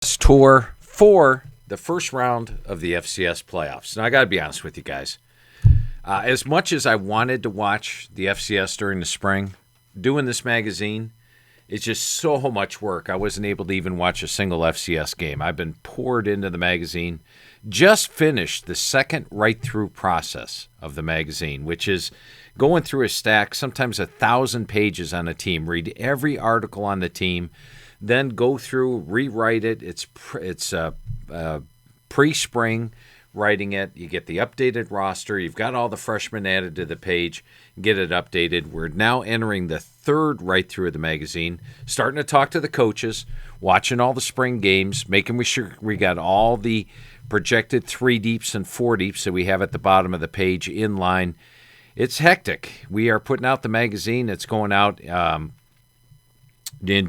Tour for the first round of the FCS playoffs. Now, I got to be honest with you guys. As much as I wanted to watch the FCS during the spring, doing this magazine is just so much work. I wasn't able to even watch a single FCS game. I've been poured into the magazine. Just finished the second write-through process of the magazine, which is going through a stack, sometimes 1,000 pages on a team, read every article on the team, then go through, rewrite it. It's pre-spring writing it. You get the updated roster. You've got all the freshmen added to the page. Get it updated. We're now entering the third write-through of the magazine, starting to talk to the coaches, watching all the spring games, making sure we got all the projected 3 deeps and 4 deeps that we have at the bottom of the page in line. It's hectic. We are putting out the magazine. It's going out in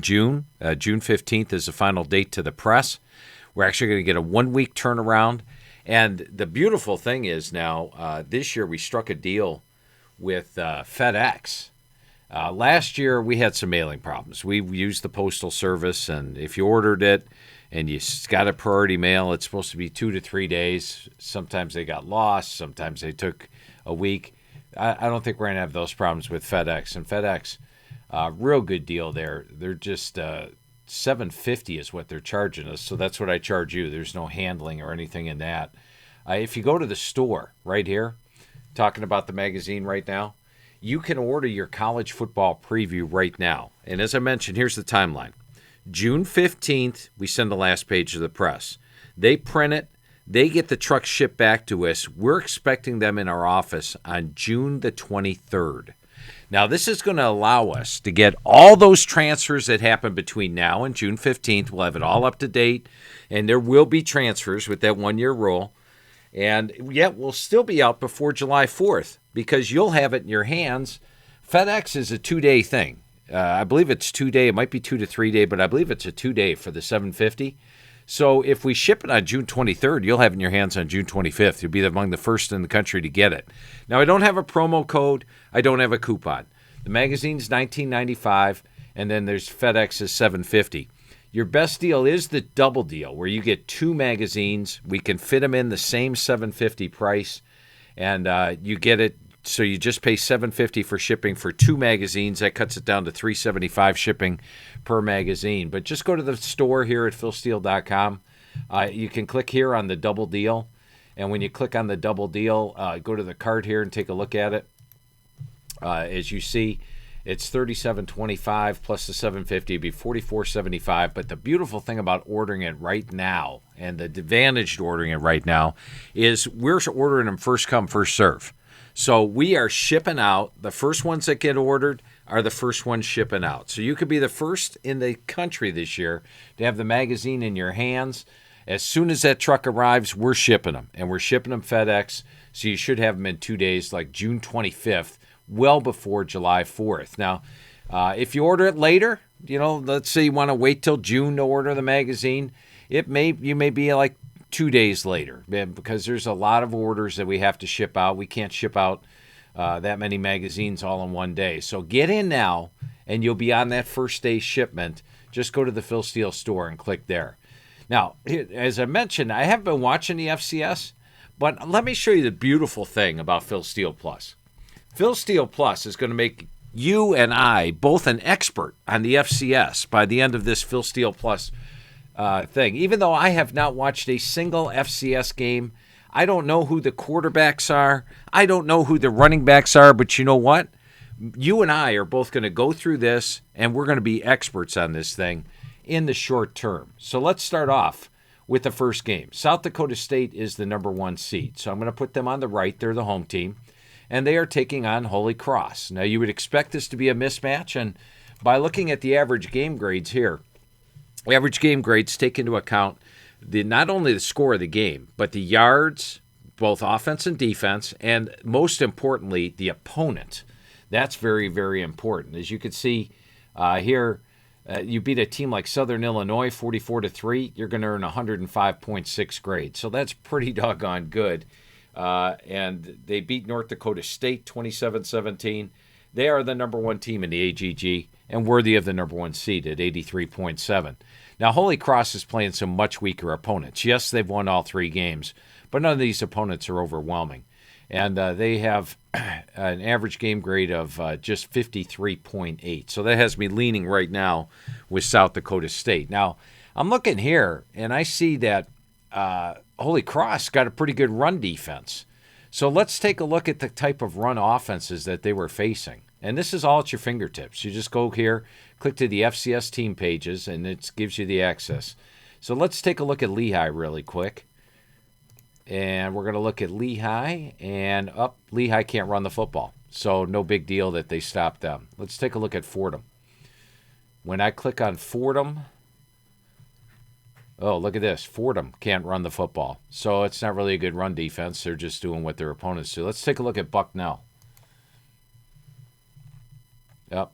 June. June 15th is the final date to the press. We're actually going to get a 1-week turnaround. And the beautiful thing is now, this year we struck a deal with FedEx. Last year we had some mailing problems. We used the postal service, and if you ordered it and you got a priority mail, it's supposed to be 2 to 3 days. Sometimes they got lost. Sometimes they took a week. I don't think we're going to have those problems with FedEx. And FedEx, real good deal there. They're just $7.50 is what they're charging us, so that's what I charge you. There's no handling or anything in that. If you go to the store right here, talking about the magazine right now, you can order your college football preview right now. And as I mentioned, here's the timeline. June 15th, we send the last page to the press. They print it. They get the truck shipped back to us. We're expecting them in our office on June the 23rd. Now, this is going to allow us to get all those transfers that happen between now and June 15th. We'll have it all up to date, and there will be transfers with that 1-year rule. And yet we'll still be out before July 4th because you'll have it in your hands. FedEx is a 2-day thing. I believe it's 2-day. It might be 2 to 3 day, but I believe it's a 2-day for the $7.50. So if we ship it on June 23rd, you'll have it in your hands on June 25th. You'll be among the first in the country to get it. Now, I don't have a promo code. I don't have a coupon. The magazine's $19.95, and then there's FedEx's $7.50. Your best deal is the double deal, where you get 2 magazines. We can fit them in the same $7.50 price, and you get it. So you just pay $7.50 for shipping for 2 magazines. That cuts it down to $3.75 shipping per magazine. But just go to the store here at philsteele.com. You can click here on the double deal. And when you click on the double deal, go to the cart here and take a look at it. As you see, it's $37.25 plus the $7.50 would be $44.75. But the beautiful thing about ordering it right now, and the advantage to ordering it right now, is we're ordering them first come, first serve. So we are shipping out. The first ones that get ordered are the first ones shipping out. So you could be the first in the country this year to have the magazine in your hands. As soon as that truck arrives, we're shipping them. And we're shipping them FedEx. So you should have them in 2 days, like June 25th, well before July 4th. Now, if you order it later, let's say you want to wait till June to order the magazine, you may be like 2 days later, because there's a lot of orders that we have to ship out. We can't ship out that many magazines all in one day. So get in now, and you'll be on that first day shipment. Just go to the Phil Steele store and click there. Now, as I mentioned, I haven't been watching the FCS, but let me show you the beautiful thing about Phil Steele Plus. Phil Steele Plus is going to make you and I both an expert on the FCS by the end of this Phil Steele Plus thing. Even though I have not watched a single FCS game, I don't know who the quarterbacks are. I don't know who the running backs are, but you know what? You and I are both going to go through this, and we're going to be experts on this thing in the short term. So let's start off with the first game. South Dakota State is the number 1 seed. So I'm going to put them on the right. They're the home team, and they are taking on Holy Cross. Now, you would expect this to be a mismatch, and by looking at the average game grades here, average game grades take into account not only the score of the game, but the yards, both offense and defense, and most importantly, the opponent. That's very, very important. As you can see here, you beat a team like Southern Illinois 44-3, you're going to earn 105.6 grade. So that's pretty doggone good. And they beat North Dakota State 27-17. They are the number 1 team in the AGG and worthy of the number 1 seed at 83.7. Now, Holy Cross is playing some much weaker opponents. Yes, they've won all 3 games, but none of these opponents are overwhelming. And they have an average game grade of just 53.8. So that has me leaning right now with South Dakota State. Now, I'm looking here, and I see that Holy Cross got a pretty good run defense. So let's take a look at the type of run offenses that they were facing. And this is all at your fingertips. You just go here, click to the FCS team pages, and it gives you the access. So let's take a look at Lehigh really quick. And we're going to look at Lehigh, and Lehigh can't run the football. So no big deal that they stopped them. Let's take a look at Fordham. When I click on Fordham, oh, look at this. Fordham can't run the football. So it's not really a good run defense. They're just doing what their opponents do. Let's take a look at Bucknell.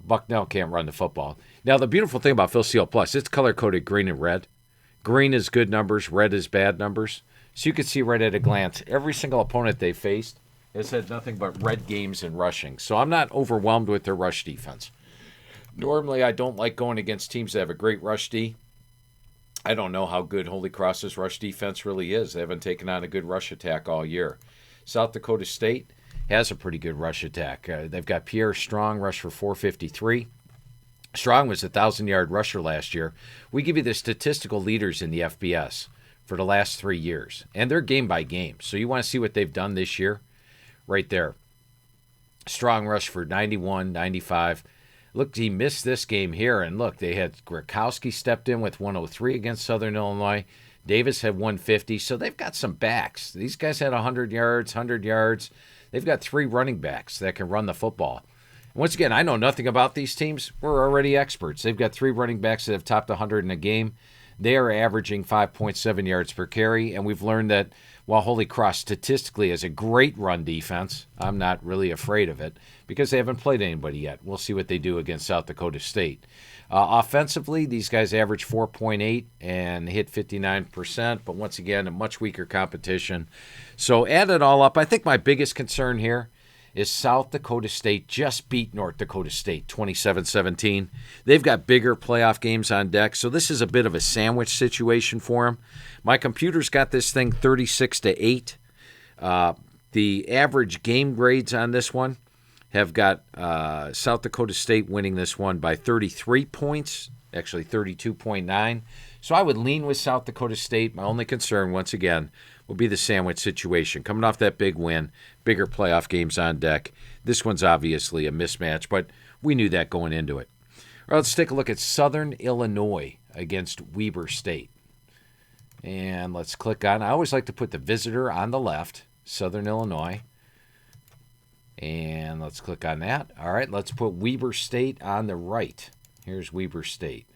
Bucknell can't run the football. Now, the beautiful thing about Phil Steele Plus, it's color-coded green and red. Green is good numbers. Red is bad numbers. So you can see right at a glance, every single opponent they faced has had nothing but red games in rushing. So I'm not overwhelmed with their rush defense. Normally, I don't like going against teams that have a great rush D. I don't know how good Holy Cross's rush defense really is. They haven't taken on a good rush attack all year. South Dakota State has a pretty good rush attack. They've got Pierre Strong, rush for 453. Strong was a 1,000-yard rusher last year. We give you the statistical leaders in the FBS for the last 3 years, and they're game by game. So you want to see what they've done this year? Right there. Strong rush for 91, 95. Look, he missed this game here, and look, they had Grakowski stepped in with 103 against Southern Illinois. Davis had 150, so they've got some backs. These guys had 100 yards, 100 yards. They've got 3 running backs that can run the football. Once again, I know nothing about these teams. We're already experts. They've got 3 running backs that have topped 100 in a game. They are averaging 5.7 yards per carry, and we've learned that while Holy Cross statistically has a great run defense, I'm not really afraid of it because they haven't played anybody yet. We'll see what they do against South Dakota State. Offensively, these guys average 4.8 and hit 59%, but once again, a much weaker competition. So add it all up, I think my biggest concern here is South Dakota State just beat North Dakota State 27-17. They've got bigger playoff games on deck, so this is a bit of a sandwich situation for them. My computer's got this thing 36-8. The average game grades on this one have got South Dakota State winning this one by 33 points, actually 32.9. So I would lean with South Dakota State. My only concern, once again, will be the sandwich situation. Coming off that big win, bigger playoff games on deck. This one's obviously a mismatch, but we knew that going into it. All right, let's take a look at Southern Illinois against Weber State. And let's click on, I always like to put the visitor on the left, Southern Illinois. And let's click on that. All right, let's put Weber State on the right. Here's Weber State.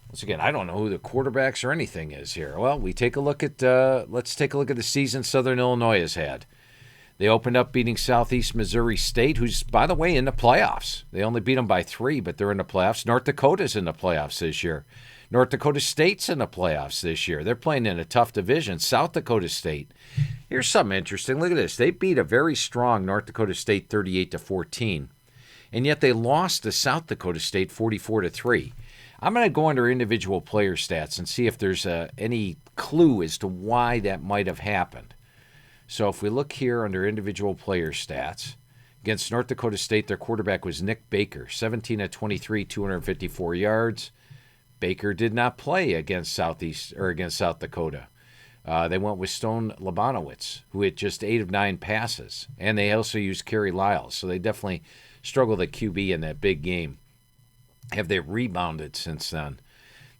Once again, I don't know who the quarterbacks or anything is here. Well, we take a look at let's take a look at the season Southern Illinois has had. They opened up beating Southeast Missouri State, who's, by the way, in the playoffs. They only beat them by 3, but they're in the playoffs. North Dakota's in the playoffs this year. North Dakota State's in the playoffs this year. They're playing in a tough division. South Dakota State. Here's something interesting. Look at this. They beat a very strong North Dakota State 38-14, and yet they lost to South Dakota State 44-3. I'm going to go under individual player stats and see if there's any clue as to why that might have happened. So if we look here under individual player stats, against North Dakota State, their quarterback was Nick Baker, 17-23, 254 yards. Baker did not play against South Dakota. They went with Stone Labanowitz, who hit just 8 of 9 passes, and they also used Kerry Lyles. So they definitely struggled at QB in that big game. Have they rebounded since then?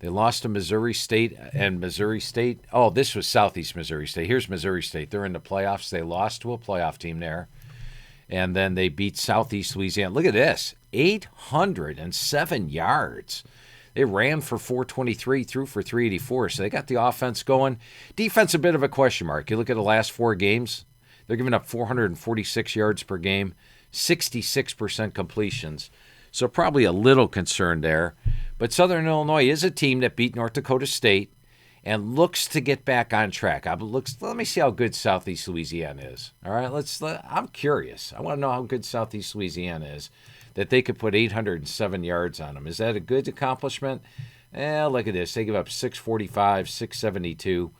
They lost to Missouri State, and Missouri State, oh, this was Southeast Missouri State. Here's Missouri State. They're in the playoffs. They lost to a playoff team there. And then they beat Southeast Louisiana. Look at this, 807 yards. They ran for 423, threw for 384, so they got the offense going. Defense, a bit of a question mark. You look at the last 4 games, they're giving up 446 yards per game, 66% completions. So probably a little concern there. But Southern Illinois is a team that beat North Dakota State and looks to get back on track. Let me see how good Southeast Louisiana is. All right, I'm curious. I want to know how good Southeast Louisiana is, that they could put 807 yards on them. Is that a good accomplishment? Look at this. They give up 645, 672.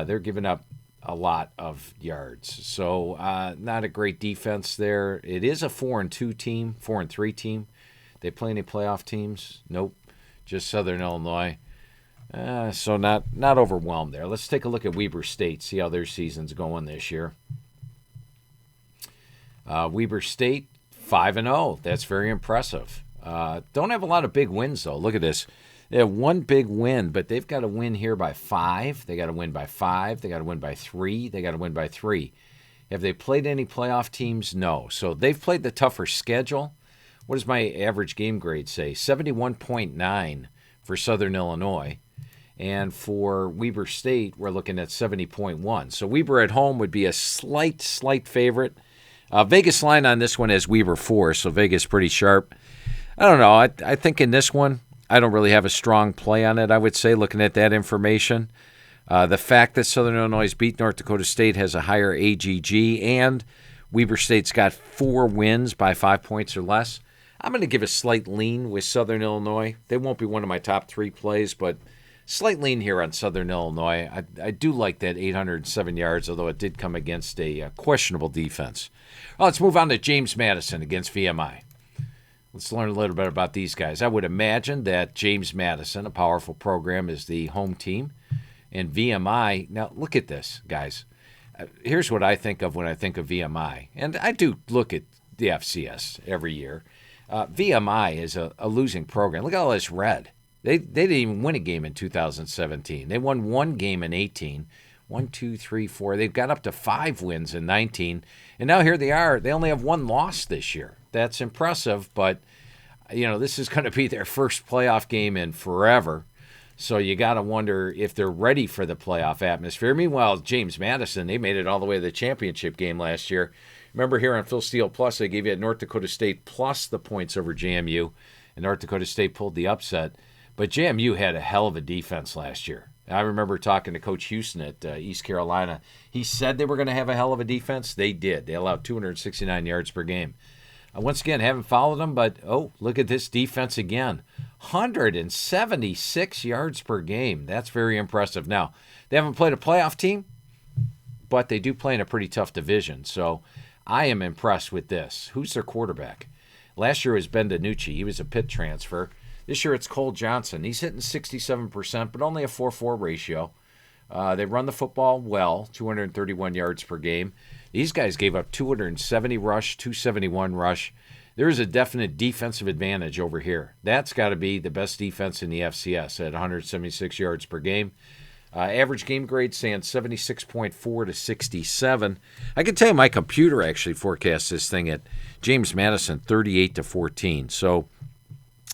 They're giving up a lot of yards. So not a great defense there. It is a 4-2 team, 4-3 team. They play any playoff teams? Nope. Just Southern Illinois. So not overwhelmed there. Let's take a look at Weber State, see how their season's going this year. Weber State, 5-0. That's very impressive. Don't have a lot of big wins, though. Look at this. They have one big win, but they've got to win here by 5. They got to win by 5. They got to win by 3. They got to win by 3. Have they played any playoff teams? No. So they've played the tougher schedule. What does my average game grade say? 71.9 for Southern Illinois. And for Weber State, we're looking at 70.1. So Weber at home would be a slight favorite. Vegas line on this one is Weber 4, so Vegas pretty sharp. I don't know. I think in this one, I don't really have a strong play on it, I would say, looking at that information. The fact that Southern Illinois beat North Dakota State has a higher AGG, and Weber State's got 4 wins by 5 points or less. I'm going to give a slight lean with Southern Illinois. They won't be one of my top 3 plays, but slight lean here on Southern Illinois. I do like that 807 yards, although it did come against a questionable defense. Well, let's move on to James Madison against VMI. Let's learn a little bit about these guys. I would imagine that James Madison, a powerful program, is the home team. And VMI, now look at this, guys. Here's what I think of when I think of VMI. And I do look at the FCS every year. VMI is a losing program. Look at all this red. They didn't even win a game in 2017. They won 1 game in 18. 1, 2, 3, 4. They've got up to 5 wins in 19. And now here they are. They only have 1 loss this year. That's impressive, but, this is going to be their first playoff game in forever. So you got to wonder if they're ready for the playoff atmosphere. Meanwhile, James Madison, they made it all the way to the championship game last year. Remember here on Phil Steele Plus, I gave you at North Dakota State plus the points over JMU, and North Dakota State pulled the upset. But JMU had a hell of a defense last year. I remember talking to Coach Houston at East Carolina. He said they were going to have a hell of a defense. They did. They allowed 269 yards per game. Once again, haven't followed them, but, look at this defense again. 176 yards per game. That's very impressive. Now, they haven't played a playoff team, but they do play in a pretty tough division. So I am impressed with this. Who's their quarterback? Last year was Ben DiNucci. He was a Pitt transfer. This year it's Cole Johnson. He's hitting 67%, but only a 4.4 ratio. They run the football well, 231 yards per game. These guys gave up 270 rush, 271 rush. There is a definite defensive advantage over here. That's got to be the best defense in the FCS at 176 yards per game. Average game grade stands 76.4 to 67. I can tell you my computer actually forecasts this thing at James Madison 38 to 14. So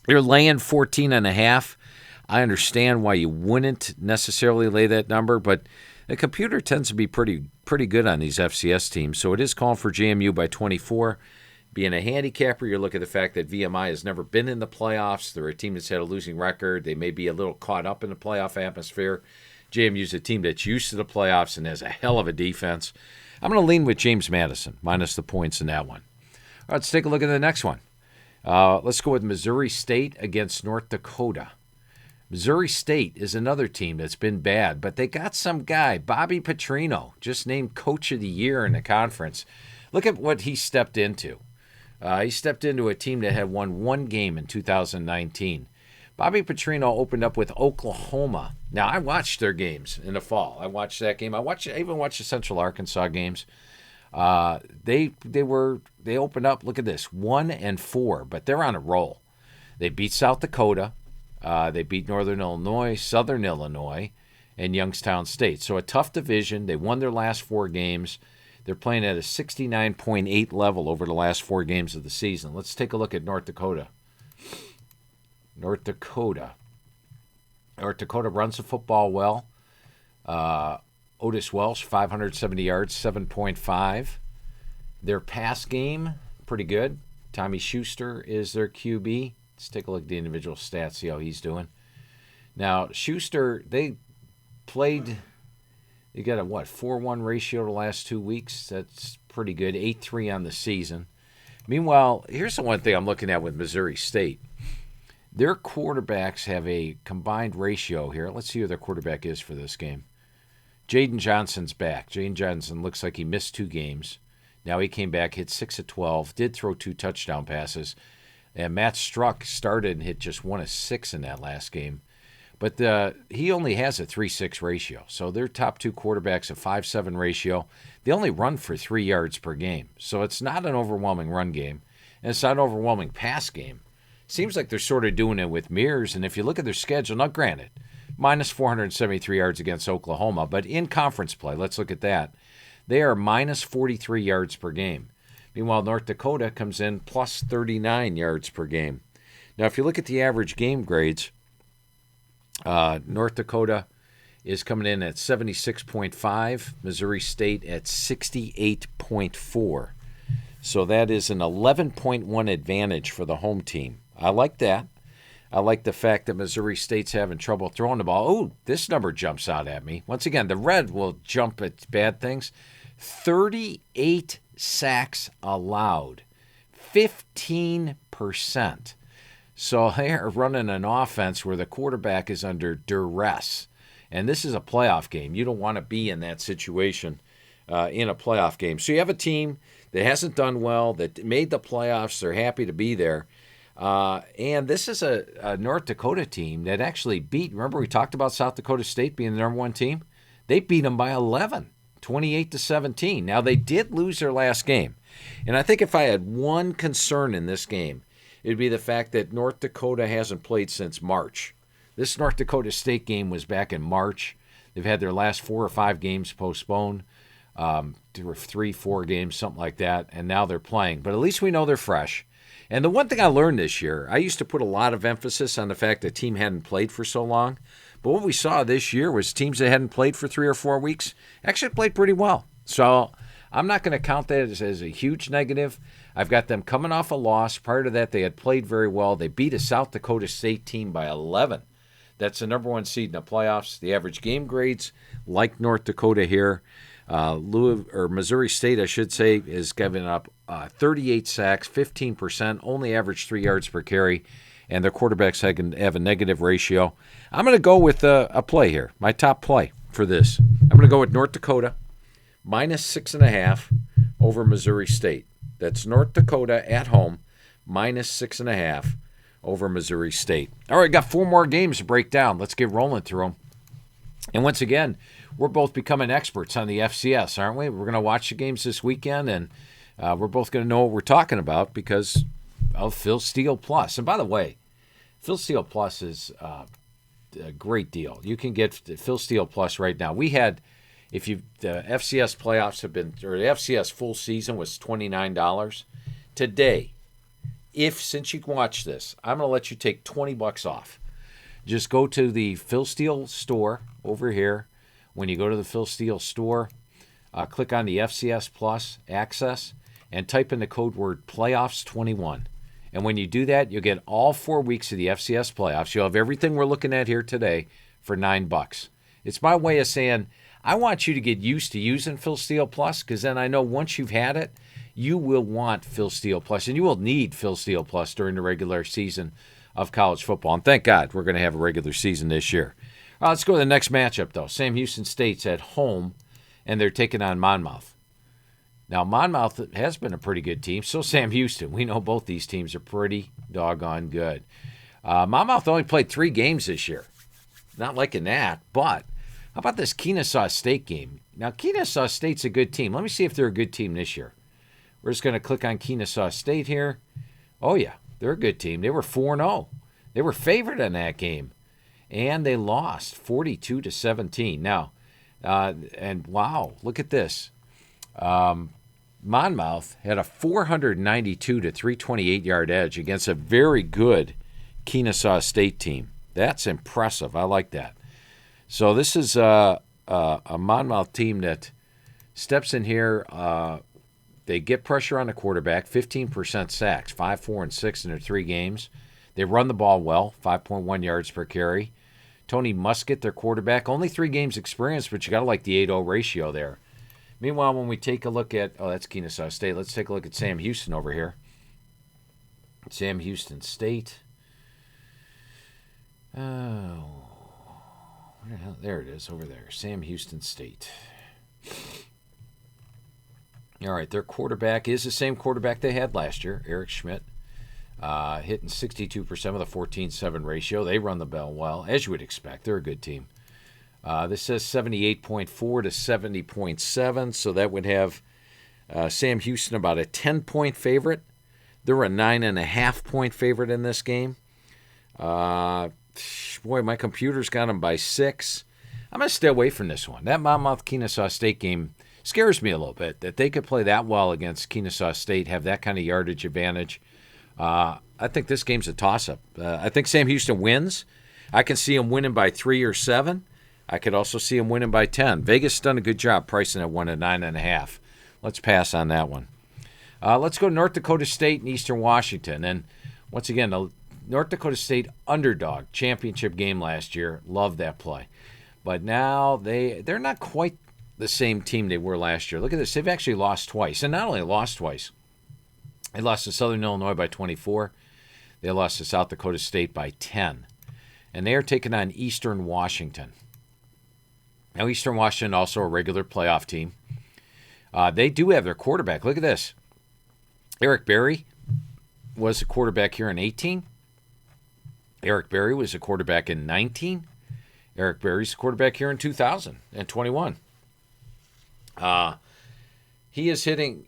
you're laying 14.5. I understand why you wouldn't necessarily lay that number, but the computer tends to be pretty good on these FCS teams. So it is calling for JMU by 24. Being a handicapper, you look at the fact that VMI has never been in the playoffs. They're a team that's had a losing record. They may be a little caught up in the playoff atmosphere. JMU's a team that's used to the playoffs and has a hell of a defense. I'm going to lean with James Madison, minus the points in that one. All right, let's take a look at the next one. Let's go with Missouri State against North Dakota. Missouri State is another team that's been bad, but they got some guy, Bobby Petrino, just named Coach of the Year in the conference. Look at what he stepped into. He stepped into a team that had won 1 game in 2019. Bobby Petrino opened up with Oklahoma. Now, I watched their games in the fall. I watched that game. I even watched the Central Arkansas games. They opened up, look at this, 1-4, but they're on a roll. They beat South Dakota. They beat Northern Illinois, Southern Illinois, and Youngstown State. So a tough division. They won their last 4 games. They're playing at a 69.8 level over the last 4 games of the season. Let's take a look at North Dakota. North Dakota runs the football well. Otis Welsh, 570 yards, 7.5. Their pass game, pretty good. Tommy Schuster is their QB. Let's take a look at the individual stats, see how he's doing. Now, Schuster, they got a 4-1 ratio the last 2 weeks. That's pretty good. 8-3 on the season. Meanwhile, here's the one thing I'm looking at with Missouri State. Their quarterbacks have a combined ratio here. Let's see who their quarterback is for this game. Jaden Johnson's back. Jaden Johnson looks like he missed 2 games. Now he came back, hit 6 of 12, did throw 2 touchdown passes. And Matt Struck started and hit just 1 of 6 in that last game. But he only has a 3.6 ratio. So their top 2 quarterbacks, a 5.7 ratio. They only run for 3 yards per game. So it's not an overwhelming run game. And it's not an overwhelming pass game. Seems like they're sort of doing it with mirrors. And if you look at their schedule, now granted, minus 473 yards against Oklahoma. But in conference play, let's look at that. They are minus 43 yards per game. Meanwhile, North Dakota comes in plus 39 yards per game. Now, if you look at the average game grades, North Dakota is coming in at 76.5, Missouri State at 68.4. So that is an 11.1 advantage for the home team. I like that. I like the fact that Missouri State's having trouble throwing the ball. Oh, this number jumps out at me. Once again, the red will jump at bad things. 38 sacks allowed. 15%. So they're running an offense where the quarterback is under duress. And this is a playoff game. You don't want to be in that situation in a playoff game. So you have a team that hasn't done well, that made the playoffs. They're happy to be there. And this is a North Dakota team that actually beat, remember we talked about South Dakota State being the number 1 team? They beat them by 11, 28-17. Now, they did lose their last game. And I think if I had one concern in this game, it would be the fact that North Dakota hasn't played since March. This North Dakota State game was back in March. They've had their last 4 or 5 games postponed, 3, 4 games, something like that, and now they're playing. But at least we know they're fresh. And the one thing I learned this year, I used to put a lot of emphasis on the fact that the team hadn't played for so long. But what we saw this year was teams that hadn't played for 3 or 4 weeks actually played pretty well. So I'm not going to count that as a huge negative. I've got them coming off a loss. Prior to that, they had played very well. They beat a South Dakota State team by 11. That's the number 1 seed in the playoffs. The average game grades, like North Dakota here, Missouri State, I should say, is giving up 38 sacks, 15%, only average 3 yards per carry, and their quarterbacks have a negative ratio. I'm going to go with a play here, my top play for this. I'm going to go with North Dakota, minus 6.5 over Missouri State. That's North Dakota at home, minus 6.5 over Missouri State. All right, got 4 more games to break down. Let's get rolling through them. And once again, we're both becoming experts on the FCS, aren't we? We're going to watch the games this weekend, and we're both going to know what we're talking about because of Phil Steele Plus. And by the way, Phil Steele Plus is a great deal. You can get Phil Steele Plus right now. We had, the FCS playoffs have been, or the FCS full season was $29. Today, since you can watch this, I'm going to let you take $20 off. Just go to the Phil Steele store over here. When you go to the Phil Steele store, click on the FCS Plus access and type in the code word playoffs21. And when you do that, you'll get all 4 weeks of the FCS playoffs. You'll have everything we're looking at here today for $9. It's my way of saying I want you to get used to using Phil Steele Plus, because then I know once you've had it, you will want Phil Steele Plus, and you will need Phil Steele Plus during the regular season of college football. And thank God we're going to have a regular season this year. All right, let's go to the next matchup, though. Sam Houston State's at home, and they're taking on Monmouth. Now, Monmouth has been a pretty good team, so Sam Houston. We know both these teams are pretty doggone good. Monmouth only played 3 games this year. Not liking that, but how about this Kennesaw State game? Now, Kennesaw State's a good team. Let me see if they're a good team this year. We're just going to click on Kennesaw State here. Oh, yeah, they're a good team. They were 4-0. They were favored in that game, and they lost 42-17. Now, and wow, look at this. Monmouth had a 492 to 328 yard edge against a very good Kennesaw State team. That's impressive. I like that. So this is a Monmouth team that steps in here. They get pressure on the quarterback, 15% sacks, 5, 4, and 6 in their 3 games. They run the ball well, 5.1 yards per carry. Tony Muskett, their quarterback, only 3 games experience, but you got to like the 8-0 ratio there. Meanwhile, when we take a look at, that's Kennesaw State. Let's take a look at Sam Houston over here. Sam Houston State. Oh, where the hell? There it is, over there. Sam Houston State. All right, their quarterback is the same quarterback they had last year, Eric Schmidt, hitting 62% with a 14-7 ratio. They run the ball well, as you would expect. They're a good team. This says 78.4 to 70.7, so that would have Sam Houston about a 10-point favorite. They're a 9.5-point favorite in this game. Boy, my computer's got them by 6. I'm going to stay away from this one. That Monmouth-Kennesaw State game scares me a little bit, that they could play that well against Kennesaw State, have that kind of yardage advantage. I think this game's a toss-up. I think Sam Houston wins. I can see him winning by 3 or 7. I could also see him winning by 10. Vegas done a good job pricing that one at 9.5. Let's pass on that one. Let's go North Dakota State and Eastern Washington. And once again, the North Dakota State underdog championship game last year. Love that play. But now they're not quite the same team they were last year. Look at this. They've actually lost twice. And not only lost twice, they lost to Southern Illinois by 24. They lost to South Dakota State by 10. And they are taking on Eastern Washington. Now, Eastern Washington also a regular playoff team. They do have their quarterback. Look at this. Eric Berry was a quarterback here in 18. Eric Berry was a quarterback in 19. Eric Berry's a quarterback here in 2021. He is hitting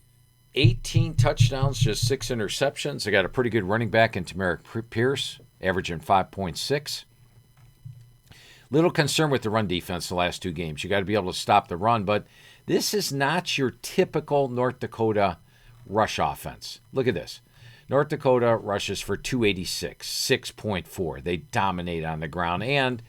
18 touchdowns, just 6 interceptions. They got a pretty good running back in Tamarick Pierce, averaging 5.6. Little concern with the run defense the last 2 games. You got to be able to stop the run, but this is not your typical North Dakota rush offense. Look at this. North Dakota rushes for 286, 6.4. They dominate on the ground, and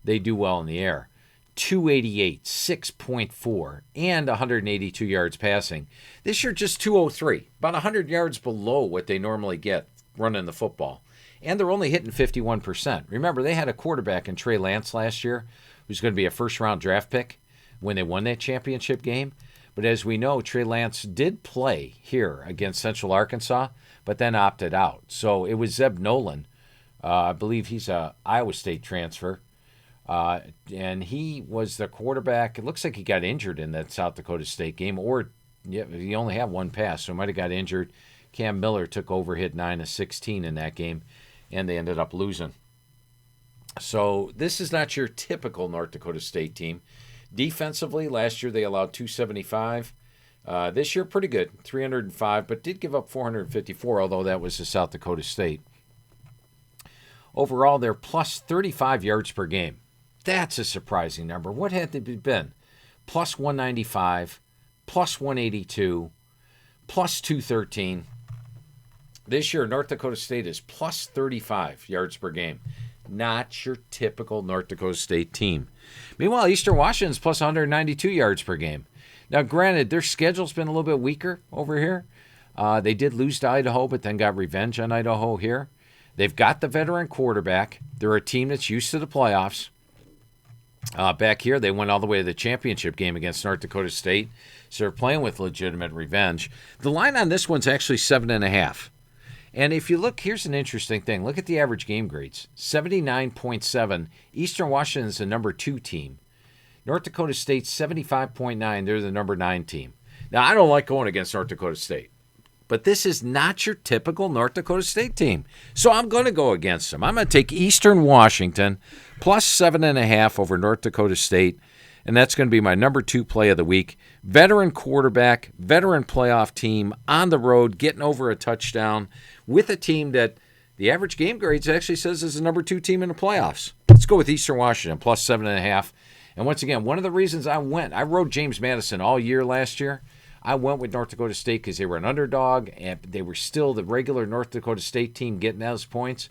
they do well in the air. 288, 6.4, and 182 yards passing. This year, just 203, about 100 yards below what they normally get running the football. And they're only hitting 51%. Remember, they had a quarterback in Trey Lance last year who's going to be a first-round draft pick when they won that championship game. But as we know, Trey Lance did play here against Central Arkansas, but then opted out. So it was Zeb Nolan. I believe he's a Iowa State transfer. And he was the quarterback. It looks like he got injured in that South Dakota State game, or he only had one pass, so he might have got injured. Cam Miller took over, hit 9 of 16 in that game, and they ended up losing. So this is not your typical North Dakota State team. Defensively, last year they allowed 275. This year, pretty good, 305, but did give up 454, although that was the South Dakota State. Overall, they're plus 35 yards per game. That's a surprising number. What had they been? Plus 195, plus 182, plus 213. This year, North Dakota State is plus 35 yards per game. Not your typical North Dakota State team. Meanwhile, Eastern Washington's plus 192 yards per game. Now, granted, their schedule's been a little bit weaker over here. They did lose to Idaho, but then got revenge on Idaho here. They've got the veteran quarterback. They're a team that's used to the playoffs. Back here, they went all the way to the championship game against North Dakota State, so they're playing with legitimate revenge. The line on this one's actually 7.5. And if you look, here's an interesting thing. Look at the average game grades. 79.7. Eastern Washington's the number 2 team. North Dakota State's 75.9. They're the number 9 team. Now, I don't like going against North Dakota State, but this is not your typical North Dakota State team. So I'm going to go against them. I'm going to take Eastern Washington plus 7.5 over North Dakota State, and that's going to be my number 2 play of the week. Veteran quarterback, veteran playoff team, on the road, getting over a touchdown with a team that the average game grades actually says is the number 2 team in the playoffs. Let's go with Eastern Washington plus 7.5. And once again, one of the reasons I rode James Madison all year last year. I went with North Dakota State because they were an underdog, and they were still the regular North Dakota State team getting those points.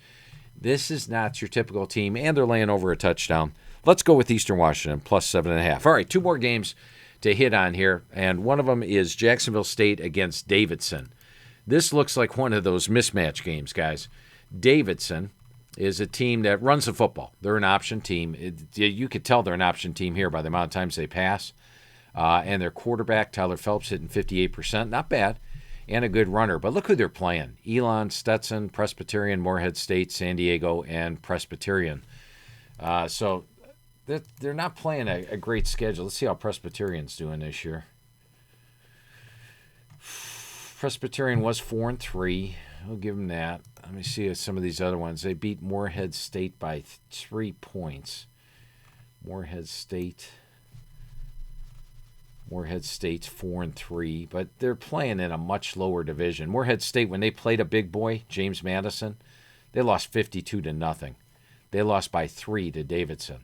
This is not your typical team, and they're laying over a touchdown. Let's go with Eastern Washington, plus 7.5. All right, 2 more games to hit on here, and one of them is Jacksonville State against Davidson. This looks like one of those mismatch games, guys. Davidson is a team that runs the football. They're an option team. You could tell they're an option team here by the amount of times they pass. And their quarterback, Tyler Phelps, hitting 58%. Not bad. And a good runner. But look who they're playing. Elon, Stetson, Presbyterian, Morehead State, San Diego, and Presbyterian. So they're not playing a great schedule. Let's see how Presbyterian's doing this year. Presbyterian was 4-3. We'll give them that. Let me see some of these other ones. They beat Morehead State by 3 points. Morehead State's 4-3, but they're playing in a much lower division. Morehead State, when they played a big boy, James Madison, they lost 52-0. They lost by 3 to Davidson.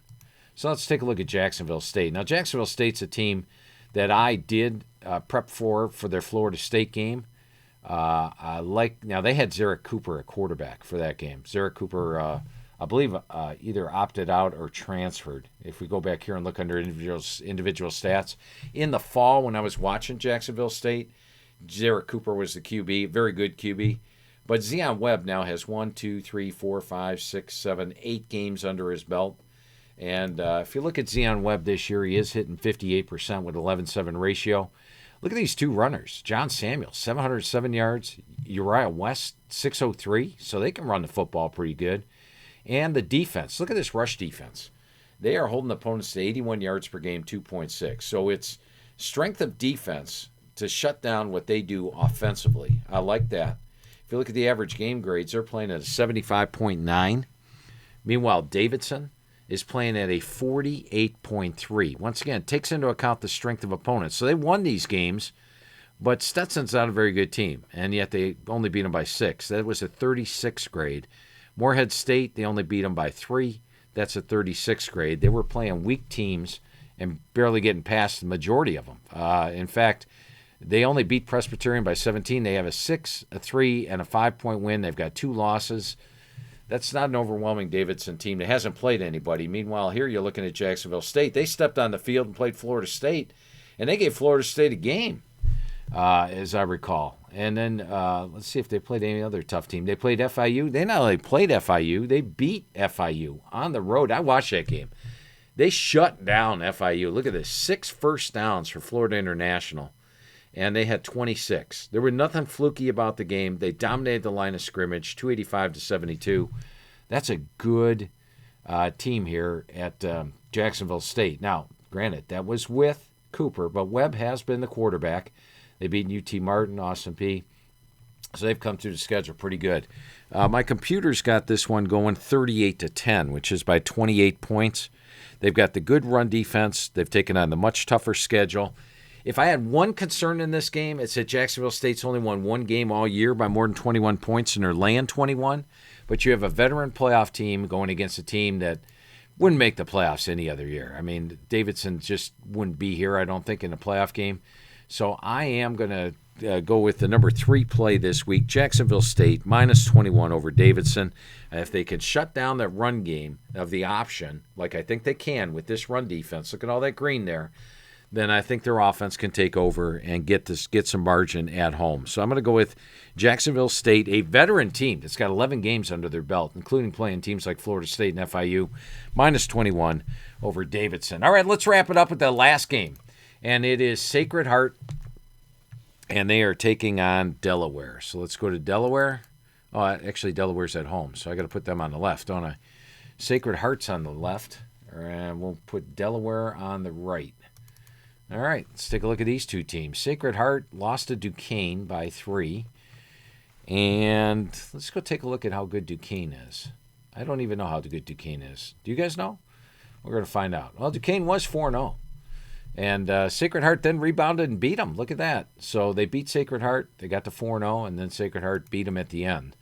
So let's take a look at Jacksonville State. Now, Jacksonville State's a team that I did prep for their Florida State game. Now, they had Zarek Cooper at quarterback for that game. Zarek Cooper, I believe, either opted out or transferred. If we go back here and look under individual stats. In the fall, when I was watching Jacksonville State, Zarek Cooper was the QB, very good QB. But Zion Webb now has 8 games under his belt. And if you look at Zion Webb this year, he is hitting 58% with 11-7 ratio. Look at these two runners. John Samuel, 707 yards. Uriah West, 603. So they can run the football pretty good. And the defense. Look at this rush defense. They are holding opponents to 81 yards per game, 2.6. So it's strength of defense to shut down what they do offensively. I like that. If you look at the average game grades, they're playing at a 75.9. Meanwhile, Davidson is playing at a 48.3. Once again, takes into account the strength of opponents. So they won these games, but Stetson's not a very good team, and yet they only beat them by 6. That was a 36 grade. Morehead State, they only beat them by 3. That's a 36 grade. They were playing weak teams and barely getting past the majority of them. In fact, they only beat Presbyterian by 17. They have a 6, a 3, and a 5-point win. They've got 2 losses. That's not an overwhelming Davidson team that hasn't played anybody. Meanwhile, here you're looking at Jacksonville State. They stepped on the field and played Florida State, and they gave Florida State a game, as I recall. And then let's see if they played any other tough team. They played FIU. They not only played FIU, they beat FIU on the road. I watched that game. They shut down FIU. Look at this, 6 first downs for Florida International, and they had 26. There was nothing fluky about the game. They dominated the line of scrimmage, 285-72. That's a good team here at Jacksonville State. Now, granted, that was with Cooper, but Webb has been the quarterback. They beat UT Martin, Austin Peay. So they've come through the schedule pretty good. My computer's got this one going 38-10, which is by 28 points. They've got the good run defense. They've taken on the much tougher schedule. If I had one concern in this game, it's that Jacksonville State's only won one game all year by more than 21 points, and they're laying 21. But you have a veteran playoff team going against a team that wouldn't make the playoffs any other year. I mean, Davidson just wouldn't be here, I don't think, in a playoff game. So I am going to go with the number 3 play this week, Jacksonville State, minus 21 over Davidson. If they can shut down that run game of the option, like I think they can with this run defense, look at all that green there, then I think their offense can take over and get some margin at home. So I'm going to go with Jacksonville State, a veteran team that's got 11 games under their belt, including playing teams like Florida State and FIU, minus 21 over Davidson. All right, let's wrap it up with the last game, and it is Sacred Heart, and they are taking on Delaware. So let's go to Delaware. Oh, actually, Delaware's at home, so I got to put them on the left, don't I? Sacred Heart's on the left, and we'll put Delaware on the right. All right, let's take a look at these two teams. Sacred Heart lost to Duquesne by 3. And let's go take a look at how good Duquesne is. I don't even know how good Duquesne is. Do you guys know? We're going to find out. Well, Duquesne was 4-0. And Sacred Heart then rebounded and beat them. Look at that. So they beat Sacred Heart. They got to 4-0, and then Sacred Heart beat them at the end.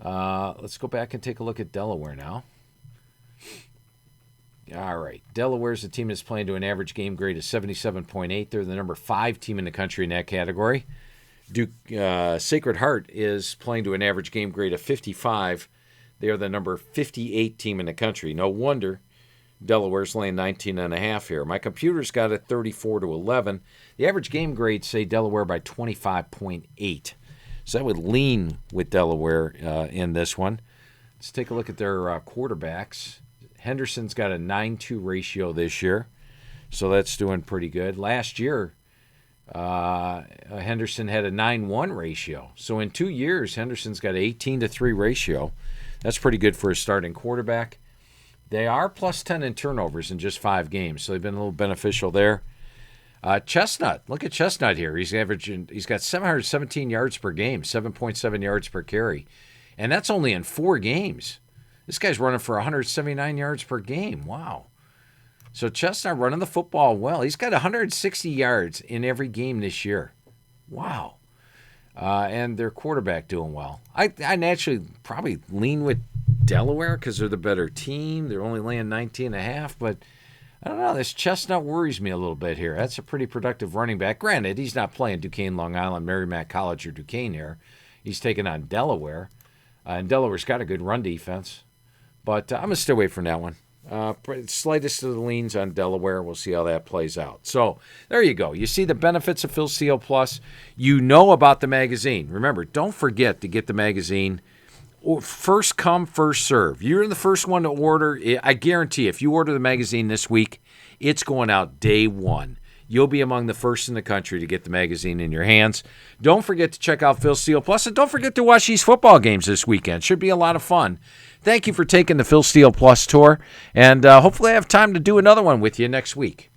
Let's go back and take a look at Delaware now. All right. Delaware's a team that's playing to an average game grade of 77.8. They're the number 5 team in the country in that category. Sacred Heart is playing to an average game grade of 55. They are the number 58 team in the country. No wonder Delaware's laying 19.5 here. My computer's got it 34-11. The average game grades say Delaware by 25.8. So I would lean with Delaware in this one. Let's take a look at their quarterbacks. Henderson's got a 9-2 ratio this year, so that's doing pretty good. Last year, Henderson had a 9-1 ratio. So in 2 years, Henderson's got an 18-3 ratio. That's pretty good for a starting quarterback. They are plus 10 in turnovers in just 5 games, so they've been a little beneficial there. Chestnut, look at Chestnut here. He's got 717 yards per game, 7.7 yards per carry, and that's only in 4 games. This guy's running for 179 yards per game. Wow. So Chestnut running the football well. He's got 160 yards in every game this year. Wow. And their quarterback doing well. I naturally probably lean with Delaware because they're the better team. They're only laying 19.5, but I don't know. This Chestnut worries me a little bit here. That's a pretty productive running back. Granted, he's not playing Duquesne, Long Island, Merrimack College, or Duquesne here. He's taking on Delaware, and Delaware's got a good run defense. But I'm going to stay away from that one. Slightest of the leans on Delaware. We'll see how that plays out. So there you go. You see the benefits of Phil Steele Plus. You know about the magazine. Remember, don't forget to get the magazine. First come, first serve. You're the first one to order. I guarantee if you order the magazine this week, it's going out day one. You'll be among the first in the country to get the magazine in your hands. Don't forget to check out Phil Steele Plus, and don't forget to watch these football games this weekend. Should be a lot of fun. Thank you for taking the Phil Steele Plus tour, and hopefully I have time to do another one with you next week.